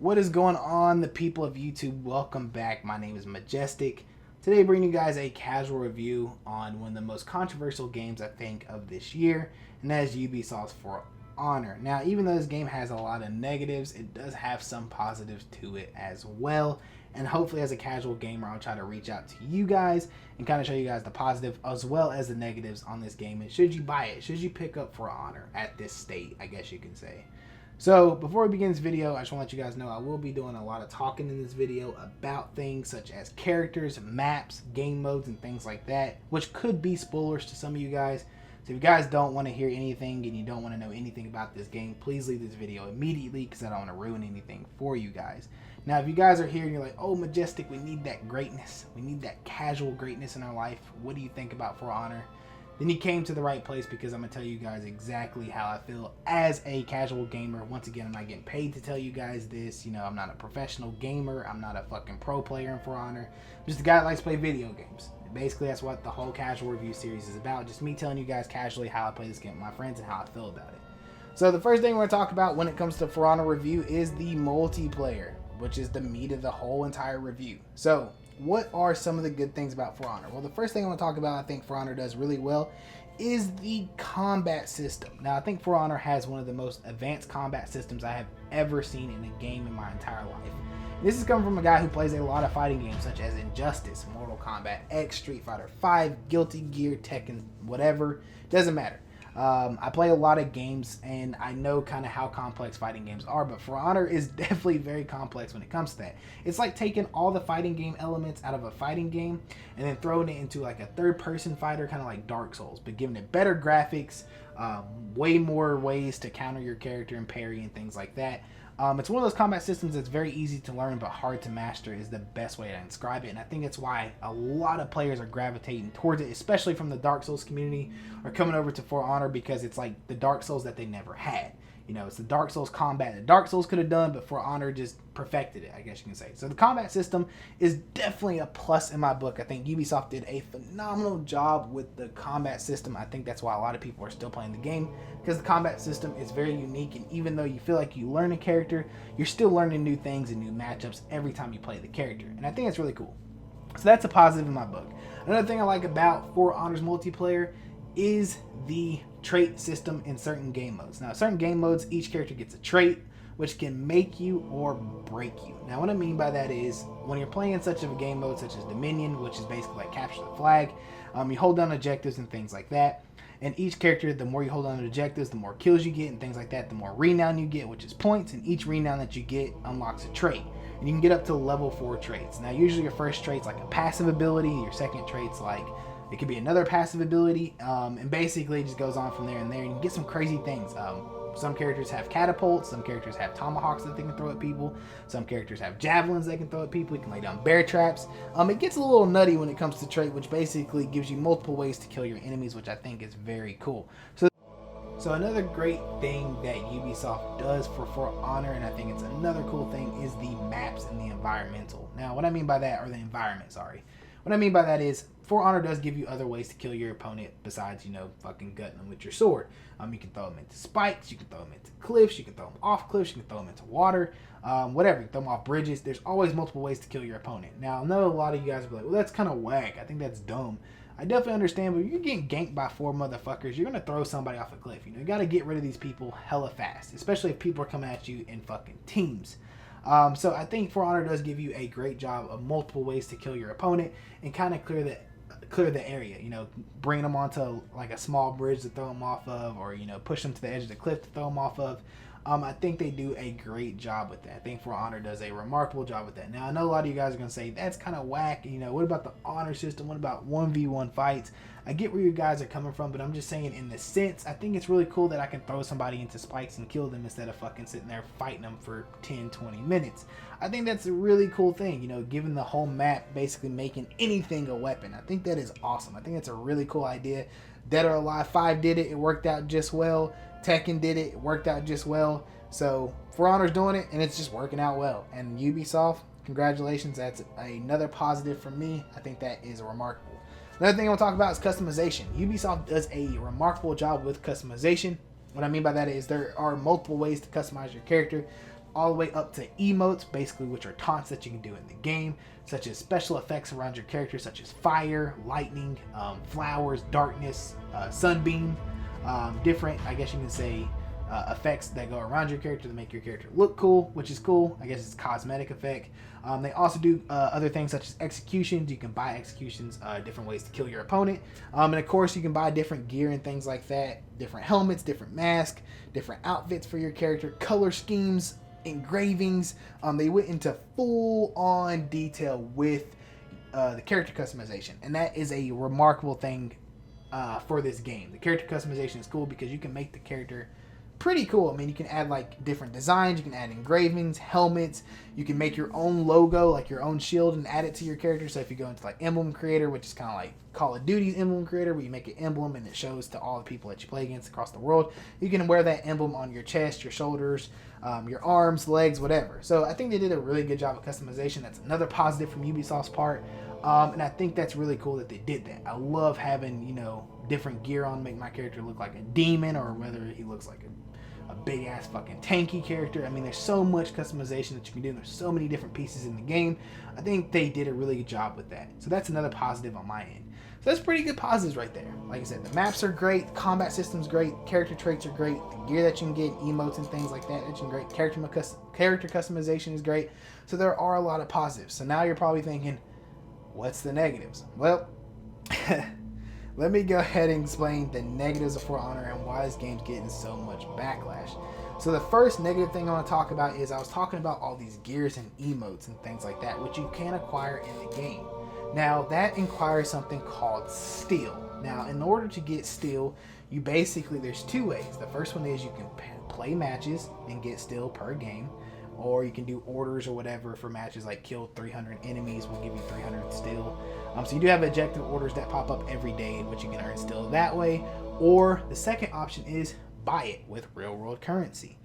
What is going on, the people of YouTube? Welcome back. My name is Majestic. Today bringing you guys a casual review on one of the most controversial games I think of this year, and that is Ubisoft's For Honor. Now, even though this game has a lot of negatives, it does have some positives to it as well. And hopefully as a casual gamer, I'll try to reach out to you guys and kind of show you guys the positive as well as the negatives on this game. And should you buy it? Should you pick up For Honor at this state, I guess you can say. So before we begin this video, I just want to let you guys know I will be doing a lot of talking in this video about things such as characters, maps, game modes, and things like that, which could be spoilers to some of you guys. So if you guys don't want to hear anything and you don't want to know anything about this game, please leave this video immediately because I don't want to ruin anything for you guys. Now, if you guys are here and you're like, oh, Majestic, we need that greatness. We need that casual greatness in our life. What do you think about For Honor? Then you came to the right place, because I'm going to tell you guys exactly how I feel as a casual gamer. Once again, I'm not getting paid to tell you guys this. You know, I'm not a professional gamer. I'm not a fucking pro player in For Honor. I'm just a guy that likes to play video games. Basically, that's what the whole casual review series is about. Just me telling you guys casually how I play this game with my friends and how I feel about it. So the first thing we're going to talk about when it comes to For Honor review is the multiplayer, which is the meat of the whole entire review. So what are some of the good things about For Honor? Well, the first thing I want to talk about, I think For Honor does really well, is the combat system. Now, I think For Honor has one of the most advanced combat systems I have ever seen in a game in my entire life. This is coming from a guy who plays a lot of fighting games such as Injustice, Mortal Kombat X, Street Fighter 5, Guilty Gear, Tekken, whatever. Doesn't matter. I play a lot of games and I know kind of how complex fighting games are, but For Honor is definitely very complex when it comes to that. It's like taking all the fighting game elements out of a fighting game and then throwing it into like a third-person fighter, kind of like Dark Souls, but giving it better graphics, way more ways to counter your character and parry and things like that. It's one of those combat systems that's very easy to learn but hard to master is the best way to describe it, and I think it's why a lot of players are gravitating towards it, especially from the Dark Souls community, are coming over to For Honor because it's like the Dark Souls that they never had. You know, it's the Dark Souls combat that Dark Souls could have done, but For Honor just perfected it, I guess you can say. So the combat system is definitely a plus in my book. I think Ubisoft did a phenomenal job with the combat system. I think that's why a lot of people are still playing the game, because the combat system is very unique, and even though you feel like you learn a character, you're still learning new things and new matchups every time you play the character, and I think it's really cool. So that's a positive in my book. Another thing I like about For Honor's multiplayer is the trait system in certain game modes. Now, certain game modes, each character gets a trait which can make you or break you. Now, what I mean by that is when you're playing such of a game mode such as Dominion, which is basically like capture the flag, you hold down objectives and things like that. And each character, the more you hold on to objectives, the more kills you get and things like that, the more renown you get, which is points, and each renown that you get unlocks a trait. And you can get up to level 4 traits. Now, usually your first trait's like a passive ability, your second trait's like it could be another passive ability, and basically it just goes on from there and there, and you get some crazy things. Some characters have catapults, some characters have tomahawks that they can throw at people, some characters have javelins they can throw at people, you can lay down bear traps. It gets a little nutty when it comes to trait, which basically gives you multiple ways to kill your enemies, which I think is very cool. So another great thing that Ubisoft does for Honor, and I think it's another cool thing, is the maps and the environmental. Now, what I mean by that, or the environment, sorry. What I mean by that is, For Honor does give you other ways to kill your opponent besides, you know, fucking gutting them with your sword. You can throw them into spikes, you can throw them into cliffs, you can throw them off cliffs, you can throw them into water, whatever. You can throw them off bridges. There's always multiple ways to kill your opponent. Now, I know a lot of you guys will be like, well, that's kind of whack. I think that's dumb. I definitely understand, but if you're getting ganked by 4 motherfuckers, you're going to throw somebody off a cliff. You know, you got to get rid of these people hella fast, especially if people are coming at you in fucking teams. So I think For Honor does give you a great job of multiple ways to kill your opponent and kind of clear the area, you know, bring them onto like a small bridge to throw them off of, or, you know, push them to the edge of the cliff to throw them off of. I think they do a great job with that. I think For Honor does a remarkable job with that. Now, I know a lot of you guys are going to say, that's kind of whack. You know, what about the honor system? What about 1v1 fights? I get where you guys are coming from, but I'm just saying in the sense, I think it's really cool that I can throw somebody into spikes and kill them instead of fucking sitting there fighting them for 10, 20 minutes. I think that's a really cool thing, you know, given the whole map basically making anything a weapon. I think that is awesome. I think it's a really cool idea. Dead or Alive 5 did it. It worked out just well. Tekken did it. It worked out just well. So For Honor's doing it, and it's just working out well. And Ubisoft, congratulations. That's another positive from me. I think that is remarkable. Another thing I want to talk about is customization. Ubisoft does a remarkable job with customization. What I mean by that is there are multiple ways to customize your character. all the way up to emotes, basically, which are taunts that you can do in the game, such as special effects around your character, such as fire, lightning, flowers, darkness, sunbeam, different, I guess you can say, effects that go around your character to make your character look cool, which is cool. I guess it's a cosmetic effect. They also do other things such as executions. You can buy executions, different ways to kill your opponent. And of course, you can buy different gear and things like that. Different helmets, different masks, different outfits for your character, color schemes, engravings. They went into full-on detail with the character customization. And that is a remarkable thing for this game. The character customization is cool because you can make the character pretty cool. I mean, you can add like different designs, you can add engravings, helmets, you can make your own logo, like your own shield, and add it to your character. So if you go into like Emblem Creator, which is kind of like Call of Duty's Emblem Creator, where you make an emblem and it shows to all the people that you play against across the world, you can wear that emblem on your chest, your shoulders, your arms, legs, whatever. So I think they did a really good job of customization. That's another positive from Ubisoft's part. And I think that's really cool that they did that. I love having, you know, different gear on, make my character look like a demon, or whether he looks like a big ass fucking tanky character. I mean, there's so much customization that you can do. There's so many different pieces in the game. I think they did a really good job with that. So that's another positive on my end. So that's pretty good positives right there. Like I said, the maps are great, the combat system's great, character traits are great, the gear that you can get, emotes and things like that, that's great. Character customization is great. So there are a lot of positives. So now you're probably thinking, what's the negatives? Well, let me go ahead and explain the negatives of For Honor and why this game's getting so much backlash. So the first negative thing I want to talk about is I was talking about all these gears and emotes and things like that, which you can acquire in the game. Now, that requires something called steel. Now, in order to get steel, you basically, there's two ways. The first one is you can play matches and get steel per game, or you can do orders or whatever for matches like kill 300 enemies will give you 300 steel. So you do have objective orders that pop up every day in which you can earn steel that way. Or the second option is buy it with real world currency.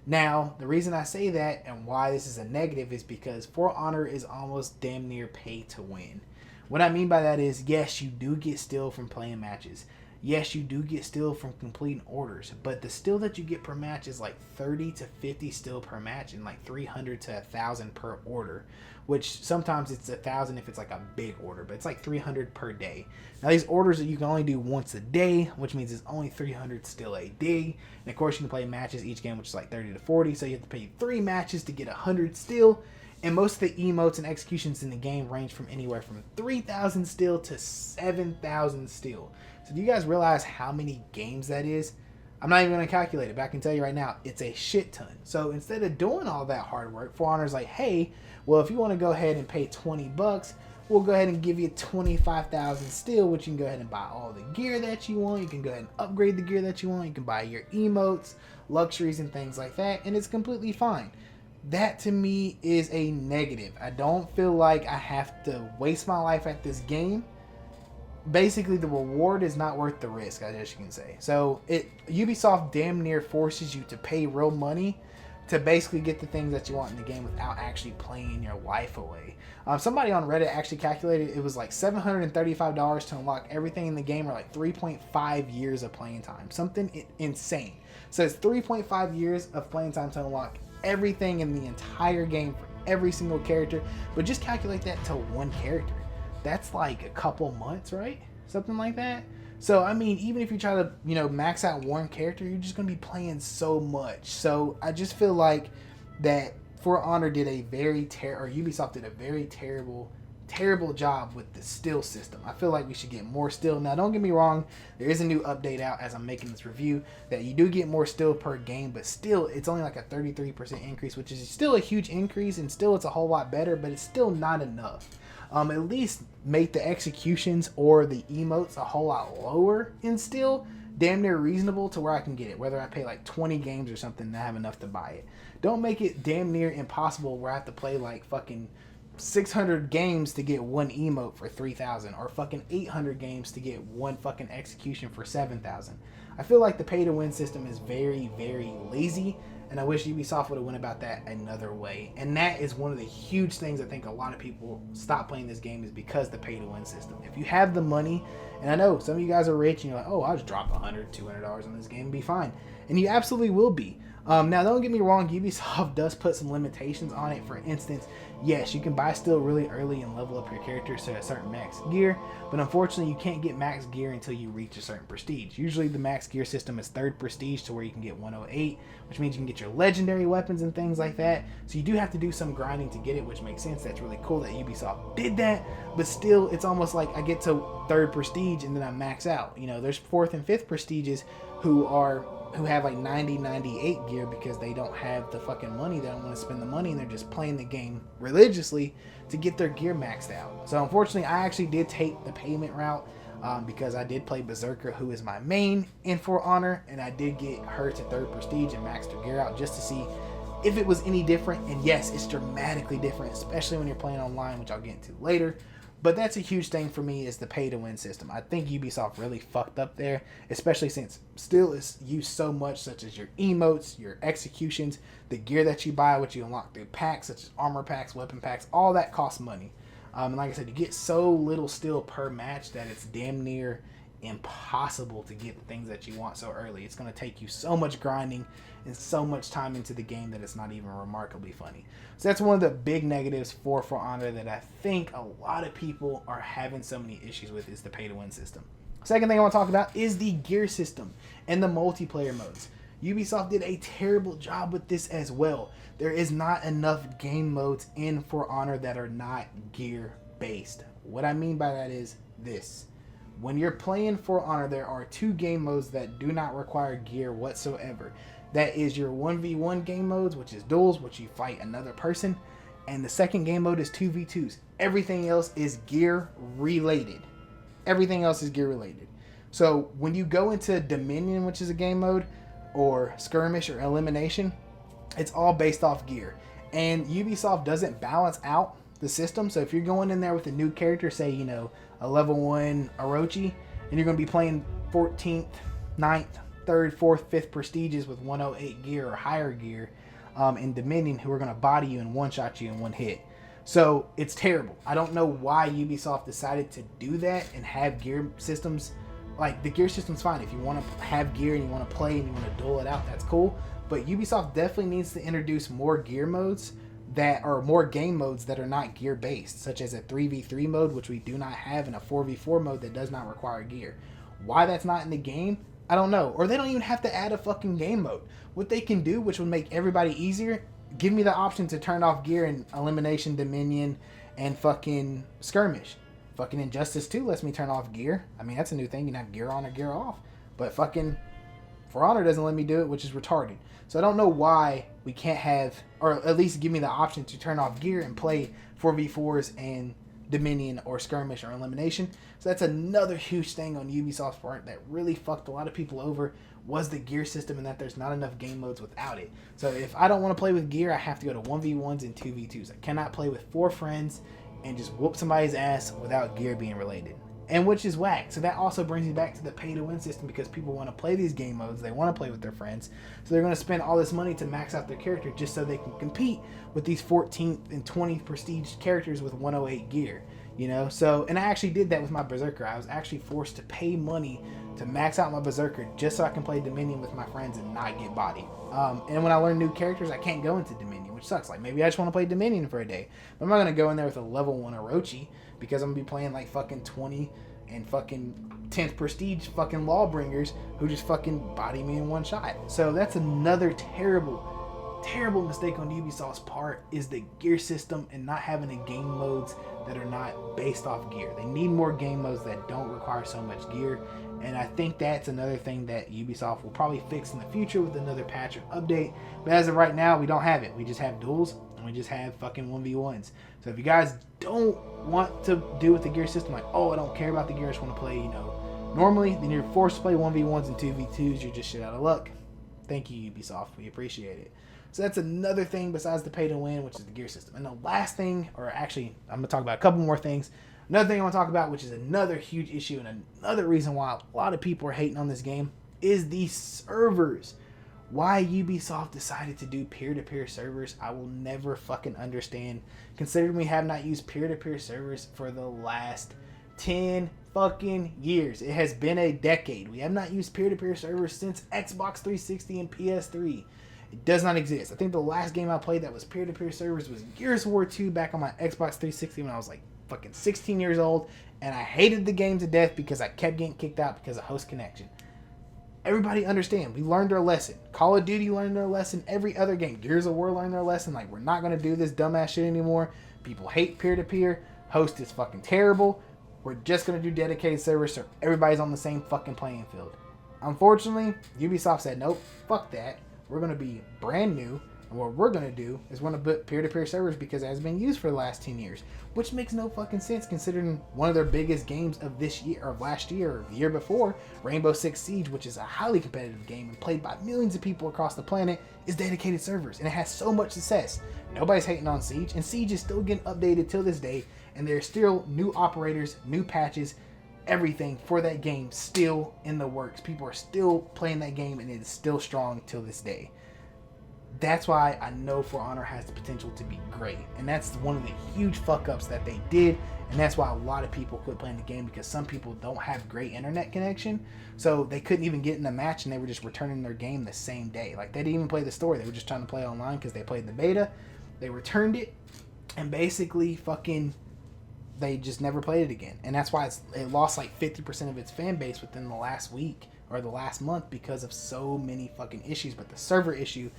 Now, the reason I say that and why this is a negative is because For Honor is almost damn near pay to win. What I mean by that is, yes, you do get steel from playing matches. Yes, you do get steel from completing orders, but the steel that you get per match is like 30 to 50 steel per match and like 300 to 1,000 per order, which sometimes it's 1,000 if it's like a big order, but it's like 300 per day. Now, these orders you can only do once a day, which means it's only 300 steel a day. And of course, you can play matches each game, which is like 30 to 40, so you have to pay 3 matches to get 100 steel. And most of the emotes and executions in the game range from anywhere from 3,000 steel to 7,000 steel. So do you guys realize how many games that is? I'm not even going to calculate it, but I can tell you right now, it's a shit ton. So instead of doing all that hard work, For Honor's like, hey, well, if you want to go ahead and pay $20, we'll go ahead and give you 25,000 steel, which you can go ahead and buy all the gear that you want. You can go ahead and upgrade the gear that you want. You can buy your emotes, luxuries, and things like that, and it's completely fine. That to me is a negative. I don't feel like I have to waste my life at this game. Basically, the reward is not worth the risk, I guess you can say. So Ubisoft damn near forces you to pay real money to basically get the things that you want in the game without actually playing your life away. Somebody on Reddit actually calculated it was like $735 to unlock everything in the game, or like 3.5 years of playing time. Something insane. So it's 3.5 years of playing time to unlock everything in the entire game for every single character. But just calculate that to one character. That's like a couple months, right? Something like that. So, I mean, even if you try to, max out one character, you're just going to be playing so much. So, I just feel like that For Honor did a very Ubisoft did a very terrible job with the still system. I feel like we should get more still. Now, don't get me wrong, there is a new update out as I'm making this review that you do get more still per game, but still, it's only like a 33% increase, which is still a huge increase, and still it's a whole lot better, but it's still not enough. At least make the executions or the emotes a whole lot lower and still damn near reasonable to where I can get it, whether I pay like 20 games or something and I have enough to buy it. Don't make it damn near impossible where I have to play like fucking 600 games to get one emote for 3,000, or fucking 800 games to get one fucking execution for 7,000. I feel like the pay to win system is very, very lazy, and I wish Ubisoft would have went about that another way. And that is one of the huge things I think a lot of people stop playing this game, is because the pay to win system. If you have the money, and I know some of you guys are rich and you're like, oh, I'll just drop $100, $200 on this game and be fine. And you absolutely will be. Now, don't get me wrong, Ubisoft does put some limitations on it. For instance, yes, you can buy still really early and level up your character to a certain max gear, but unfortunately, you can't get max gear until you reach a certain prestige. Usually, the max gear system is 3rd prestige, to where you can get 108, which means you can get your legendary weapons and things like that. So you do have to do some grinding to get it, which makes sense. That's really cool that Ubisoft did that, but still, it's almost like I get to 3rd prestige and then I max out. You know, there's 4th and 5th prestiges who have like 90, 98 gear because they don't have the fucking money. They don't want to spend the money, and they're just playing the game religiously to get their gear maxed out. So unfortunately, I actually did take the payment route because I did play Berserker, who is my main in For Honor, and I did get her to 3rd prestige and maxed her gear out just to see if it was any different. And yes, it's dramatically different, especially when you're playing online, which I'll get into later. But that's a huge thing for me, is the pay-to-win system. I think Ubisoft really fucked up there, especially since still is used so much, such as your emotes, your executions, the gear that you buy, which you unlock through packs, such as armor packs, weapon packs, all that costs money. And like I said, you get so little still per match that it's damn near impossible to get the things that you want so early. It's going to take you so much grinding and so much time into the game that it's not even remarkably funny. So that's one of the big negatives for Honor that I think a lot of people are having so many issues with, is the pay to win system. Second thing I want to talk about is the gear system and the multiplayer modes. Ubisoft did a terrible job with this as well. There is not enough game modes in For Honor that are not gear based. What I mean by that is this. When you're playing For Honor, there are 2 game modes that do not require gear whatsoever. That is your 1v1 game modes, which is duels, which you fight another person. And the second game mode is 2v2s. Everything else is gear related. Everything else is gear related. So when you go into Dominion, which is a game mode, or Skirmish or Elimination, it's all based off gear. And Ubisoft doesn't balance out the system. So if you're going in there with a new character, say, you know, a level 1 Orochi, and you're going to be playing 14th, 9th, 3rd, 4th, 5th prestiges with 108 gear or higher gear in Dominion, who are going to body you and one-shot you in one hit. So it's terrible. I don't know why Ubisoft decided to do that and have gear systems. Like, the gear system's fine. If you want to have gear and you want to play and you want to duel it out, that's cool. But Ubisoft definitely needs to introduce more gear modes that are more game modes that are not gear based, such as a 3v3 mode, which we do not have, and a 4v4 mode that does not require gear. Why that's not in the game, I don't know. Or they don't even have to add a fucking game mode. What they can do, which would make everybody easier, give me the option to turn off gear in Elimination, Dominion, and fucking Skirmish. Fucking Injustice 2 lets me turn off gear. I mean, that's a new thing. You can have gear on or gear off. But fucking For Honor doesn't let me do it, which is retarded. So I don't know why we can't have, or at least give me the option to turn off gear and play 4v4s and Dominion or Skirmish or Elimination. So that's another huge thing on Ubisoft's part that really fucked a lot of people over, was the gear system, and that there's not enough game modes without it. So if I don't want to play with gear, I have to go to 1v1s and 2v2s. I cannot play with 4 friends and just whoop somebody's ass without gear being related. And which is whack. So that also brings me back to the pay to win system, because people want to play these game modes, they want to play with their friends, so they're going to spend all this money to max out their character just so they can compete with these 14th and 20th prestige characters with 108 gear, you know. So, and I actually did that with my Berserker. I was actually forced to pay money to max out my Berserker just so I can play Dominion with my friends and not get bodied. And when I learn new characters, I can't go into Dominion, which sucks. Like, maybe I just want to play Dominion for a day, but I'm not going to go in there with a level 1 Orochi, because I'm going to be playing like fucking 20 and fucking 10th prestige fucking Lawbringers who just fucking body me in one shot. So that's another terrible mistake on Ubisoft's part, is the gear system and not having the game modes that are not based off gear. They need more game modes that don't require so much gear, and I think that's another thing that Ubisoft will probably fix in the future with another patch or update. But as of right now, we don't have it. We just have duels, and we just have fucking 1v1s. So if you guys don't want to do with the gear system, like, oh, I don't care about the gear, I just want to play, you know, normally, then you're forced to play 1v1s and 2v2s, you're just shit out of luck. Thank you, Ubisoft. We appreciate it. So that's another thing besides the pay to win, which is the gear system. And the last thing, or actually, I'm going to talk about a couple more things. Another thing I want to talk about, which is another huge issue and another reason why a lot of people are hating on this game, is the servers. Why Ubisoft decided to do peer-to-peer servers, I will never fucking understand, considering we have not used peer-to-peer servers for the last 10 fucking years. It has been a decade. We have not used peer-to-peer servers since Xbox 360 and PS3. It does not exist. I think the last game I played that was peer-to-peer servers was Gears of War 2 back on my Xbox 360 when I was like fucking 16 years old, and I hated the game to death because I kept getting kicked out because of host connection. Everybody understand. We learned our lesson. Call of Duty learned their lesson. Every other game, Gears of War learned their lesson. Like, we're not going to do this dumbass shit anymore. People hate peer-to-peer. Host is fucking terrible. We're just going to do dedicated servers so everybody's on the same fucking playing field. Unfortunately, Ubisoft said, nope, fuck that. We're going to be brand new. And what we're going to do is we're going to put peer-to-peer servers because it has been used for the last 10 years. Which makes no fucking sense considering one of their biggest games of this year, or last year, or the year before, Rainbow Six Siege, which is a highly competitive game and played by millions of people across the planet, is dedicated servers. And it has so much success. Nobody's hating on Siege, and Siege is still getting updated till this day. And there's still new operators, new patches, everything for that game still in the works. People are still playing that game and it is still strong till this day. That's why I know For Honor has the potential to be great. And that's one of the huge fuck ups that they did. And that's why a lot of people quit playing the game, because some people don't have great internet connection. So they couldn't even get in the match and they were just returning their game the same day. Like, they didn't even play the story. They were just trying to play online because they played the beta. They returned it and basically fucking they just never played it again. And that's why it lost like 50% of its fan base within the last week or the last month because of so many fucking issues. But the server issue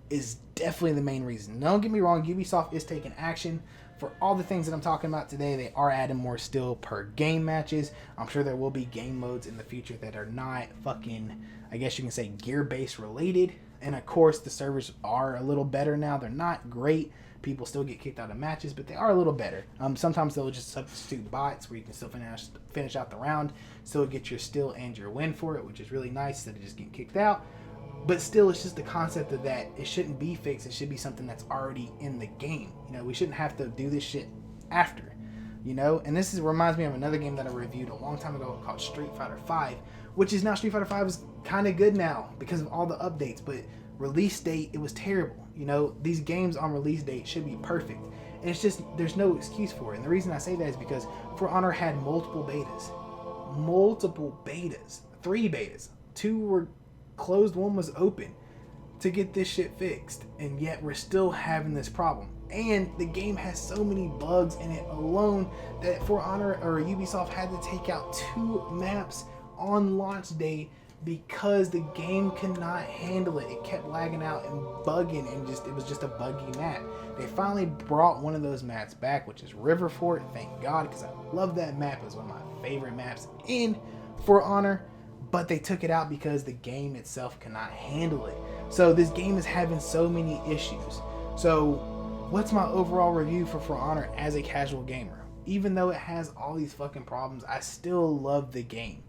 is definitely the main reason. Don't get me wrong, Ubisoft is taking action for all the things that I'm talking about today. They are adding more still per game matches. I'm sure there will be game modes in the future that are not fucking, I guess you can say, gear-based related. And of course, the servers are a little better now. They're not great. People still get kicked out of matches, but they are a little better. Sometimes they'll just substitute bots where you can still finish out the round, still get your steal and your win for it, which is really nice instead of just getting kicked out. But still, it's just the concept of that. It shouldn't be fixed. It should be something that's already in the game. You know, we shouldn't have to do this shit after. You know, and this reminds me of another game that I reviewed a long time ago called Street Fighter V, which is now Street Fighter V is kind of good now because of all the updates. But release date, it was terrible. You know, these games on release date should be perfect. And it's just, there's no excuse for it. And the reason I say that is because For Honor had multiple betas. 3 betas. 2 were closed, 1 was open to get this shit fixed. And yet we're still having this problem. And the game has so many bugs in it alone that For Honor or Ubisoft had to take out 2 maps on launch day because the game could not handle it. It kept lagging out and bugging, and it was just a buggy map. They finally brought one of those maps back, which is River Fort. Thank God, because I love that map. It was one of my favorite maps in For Honor, but they took it out because the game itself cannot handle it. So this game is having so many issues. So what's my overall review for Honor as a casual gamer? Even though it has all these fucking problems, I still love the game.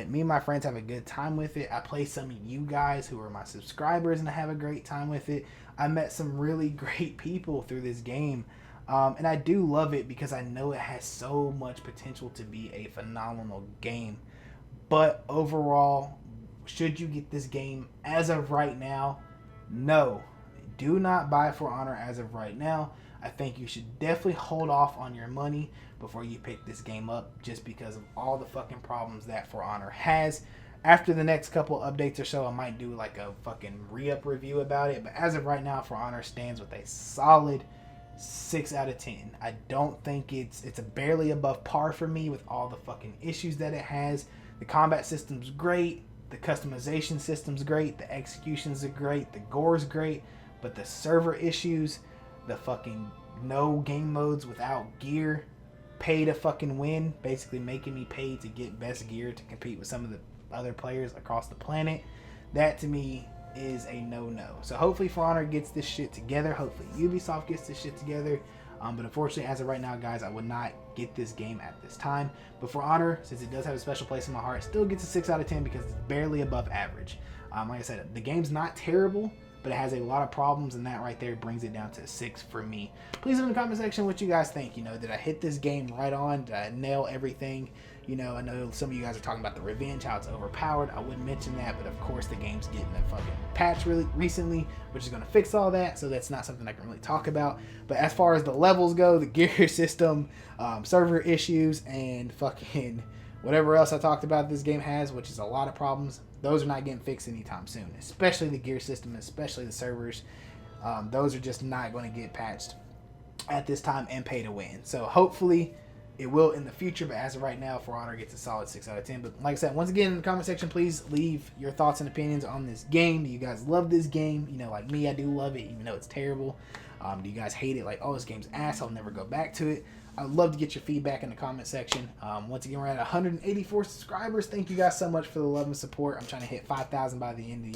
Me and my friends have a good time with it. I play some of you guys who are my subscribers and I have a great time with it. I met some really great people through this game. And I do love it because I know it has so much potential to be a phenomenal game. But overall, should you get this game as of right now? No. Do not buy For Honor as of right now. I think you should definitely hold off on your money before you pick this game up, just because of all the fucking problems that For Honor has. After the next couple updates or so, I might do like a fucking re-up review about it. But as of right now, For Honor stands with a solid 6 out of 10. I don't think it's barely above par for me with all the fucking issues that it has. The combat system's great. The customization system's great. The executions are great. The gore's great. But the server issues, the fucking no game modes without gear, pay to fucking win, basically making me pay to get best gear to compete with some of the other players across the planet, that to me is a no-no. So hopefully For Honor gets this shit together. Hopefully Ubisoft gets this shit together. But unfortunately, as of right now, guys, I would not get this game at this time. But For Honor, since it does have a special place in my heart, still gets a 6 out of 10 because it's barely above average. Like I said, the game's not terrible, but it has a lot of problems, and that right there brings it down to a 6 for me. Please in the comment section what you guys think. You know, did I hit this game right on? Did I nail everything? You know, I know some of you guys are talking about the revenge, how it's overpowered. I wouldn't mention that, but of course the game's getting a fucking patch really recently, which is going to fix all that, so that's not something I can really talk about. But as far as the levels go, the gear system, server issues, and fucking whatever else I talked about this game has, which is a lot of problems, those are not getting fixed anytime soon, especially the gear system, especially the servers. Those are just not going to get patched at this time and pay to win. So hopefully it will in the future, but as of right now, For Honor gets a solid 6 out of 10. But like I said, once again, in the comment section, please leave your thoughts and opinions on this game. Do you guys love this game? You know, like me, I do love it, even though it's terrible. Do you guys hate it? Like, oh, this game's ass, I'll never go back to it. I'd love to get your feedback in the comment section. Once again, we're at 184 subscribers. Thank you guys so much for the love and support. I'm trying to hit 5,000 by the end of the year.